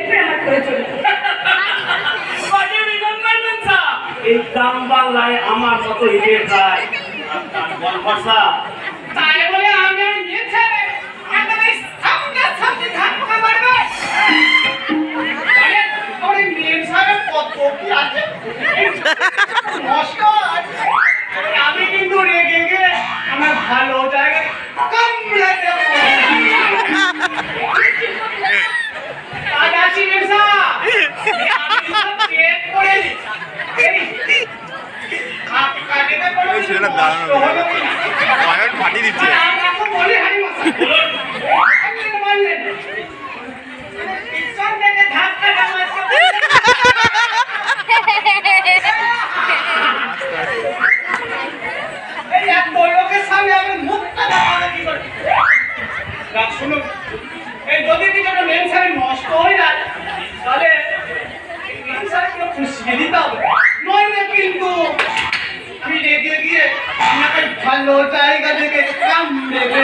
প্রেম করে চলে এই গ্রাম বাংলায় আমার মতো ইটের প্রায় বল ভরসা তাই বলে আমি নিয়ে ছেড়ে একদম সামনে সামনে ধান পোকা মারবে আরে মেম সাহেব কত কি আছে নমস্কার আমি কিন্তু রেগে গিয়ে আমার ভালো জায়গায় কামড়ে দেবো আজ আসি মেম সাহেব আমি সব চেক করে आप काटे में पड़ो সেটা দাঁড়ানো পয়েন্ট ফাটিয়ে দিচ্ছে आप आपको बोले हरी मसा बोलो मान ले किसान देके धाक का डालना ए यार बोलो के सामने आगे मुख का दाना की कर রাত শুনো এই যদি কিছু মেন সারে নষ্ট হয়ে যায় তাহলে মেন সারে খুশি দিতে হবে নইলে কিন্তু আমি রেগে গিয়ে আমাকে ভালো জায়গা থেকে কাম দেবে